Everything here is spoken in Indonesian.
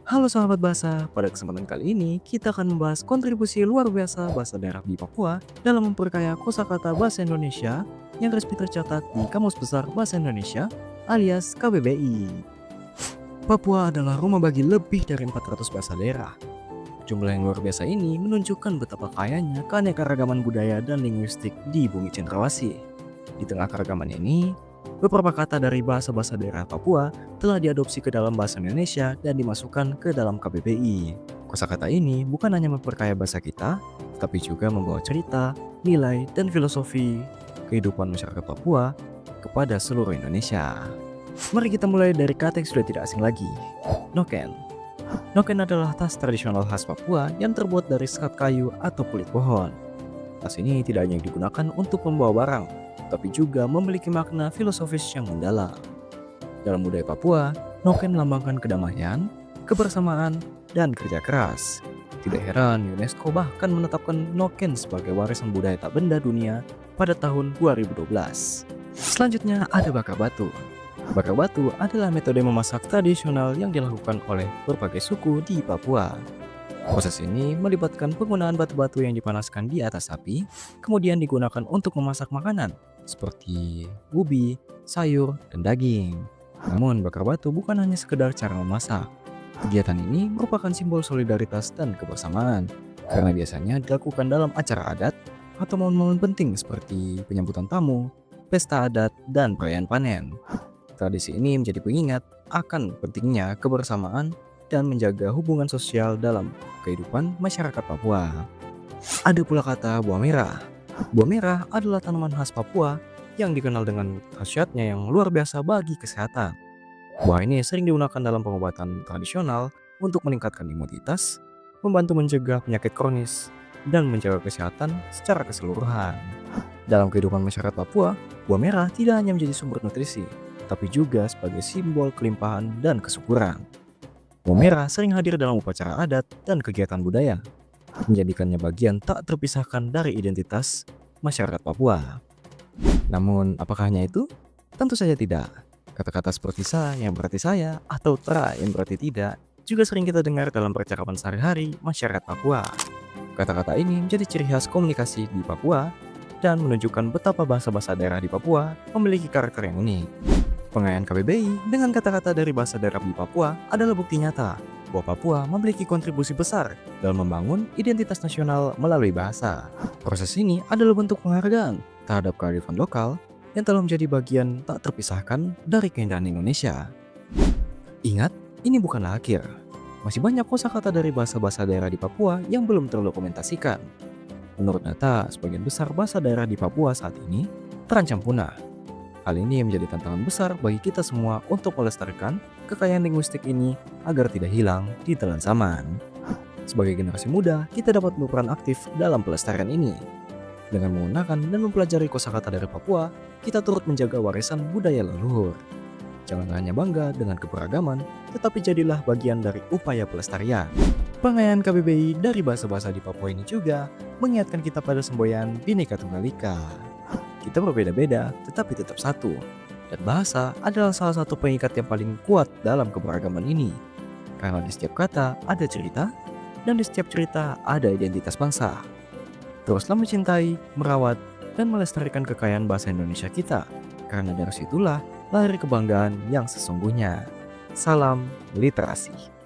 Halo sahabat bahasa, pada kesempatan kali ini kita akan membahas kontribusi luar biasa bahasa daerah di Papua dalam memperkaya kosakata bahasa Indonesia yang resmi tercatat di Kamus Besar Bahasa Indonesia alias KBBI. Papua adalah rumah bagi lebih dari 400 bahasa daerah. Jumlah yang luar biasa ini menunjukkan betapa kayanya keanekaragaman budaya dan linguistik di bumi cendrawasih. Di tengah keragaman ini, beberapa kata dari bahasa-bahasa daerah Papua telah diadopsi ke dalam bahasa Indonesia dan dimasukkan ke dalam KBBI. Kosakata ini bukan hanya memperkaya bahasa kita, tapi juga membawa cerita, nilai, dan filosofi kehidupan masyarakat Papua kepada seluruh Indonesia. Mari kita mulai dari kata yang sudah tidak asing lagi, noken. Noken adalah tas tradisional khas Papua yang terbuat dari sekat kayu atau kulit pohon. Tas ini tidak hanya digunakan untuk membawa barang, tapi juga memiliki makna filosofis yang mendalam. Dalam budaya Papua, noken melambangkan kedamaian, kebersamaan, dan kerja keras. Tidak heran UNESCO bahkan menetapkan noken sebagai warisan budaya tak benda dunia pada tahun 2012. Selanjutnya ada bakar batu. Bakar batu adalah metode memasak tradisional yang dilakukan oleh berbagai suku di Papua. Proses ini melibatkan penggunaan batu-batu yang dipanaskan di atas api, kemudian digunakan untuk memasak makanan seperti ubi, sayur, dan daging. Namun bakar batu bukan hanya sekedar cara memasak. Kegiatan ini merupakan simbol solidaritas dan kebersamaan, karena biasanya dilakukan dalam acara adat atau momen-momen penting seperti penyambutan tamu, pesta adat, dan perayaan panen. Tradisi ini menjadi pengingat akan pentingnya kebersamaan dan menjaga hubungan sosial dalam kehidupan masyarakat Papua. Ada pula kata buah merah. Buah merah adalah tanaman khas Papua yang dikenal dengan khasiatnya yang luar biasa bagi kesehatan. Buah ini sering digunakan dalam pengobatan tradisional untuk meningkatkan imunitas, membantu mencegah penyakit kronis, dan menjaga kesehatan secara keseluruhan. Dalam kehidupan masyarakat Papua, buah merah tidak hanya menjadi sumber nutrisi, tapi juga sebagai simbol kelimpahan dan kesuburan. Buah merah sering hadir dalam upacara adat dan kegiatan budaya, menjadikannya bagian tak terpisahkan dari identitas masyarakat Papua. Namun, apakah hanya itu? Tentu saja tidak. Kata-kata seperti sa yang berarti saya atau tra yang berarti tidak juga sering kita dengar dalam percakapan sehari-hari masyarakat Papua. Kata-kata ini menjadi ciri khas komunikasi di Papua dan menunjukkan betapa bahasa-bahasa daerah di Papua memiliki karakter yang unik. Pengayaan KBBI dengan kata-kata dari bahasa daerah di Papua adalah bukti nyata bahwa Papua memiliki kontribusi besar dalam membangun identitas nasional melalui bahasa. Proses ini adalah bentuk penghargaan terhadap kearifan lokal yang telah menjadi bagian tak terpisahkan dari keindahan Indonesia. Ingat, ini bukanlah akhir. Masih banyak kosakata dari bahasa-bahasa daerah di Papua yang belum terdokumentasikan. Menurut data, sebagian besar bahasa daerah di Papua saat ini terancam punah. Hal ini menjadi tantangan besar bagi kita semua untuk melestarikan kekayaan linguistik ini agar tidak hilang di telan zaman. Sebagai generasi muda, kita dapat berperan aktif dalam pelestarian ini. Dengan menggunakan dan mempelajari kosakata dari Papua, kita turut menjaga warisan budaya leluhur. Jangan hanya bangga dengan keberagaman, tetapi jadilah bagian dari upaya pelestarian. Pengayaan KBBI dari bahasa-bahasa di Papua ini juga mengingatkan kita pada semboyan Bhinneka Tunggal Ika. Kita berbeda-beda, tetapi tetap satu. Dan bahasa adalah salah satu pengikat yang paling kuat dalam keberagaman ini. Karena di setiap kata ada cerita, dan di setiap cerita ada identitas bangsa. Teruslah mencintai, merawat, dan melestarikan kekayaan bahasa Indonesia kita. Karena dari situlah lahir kebanggaan yang sesungguhnya. Salam literasi.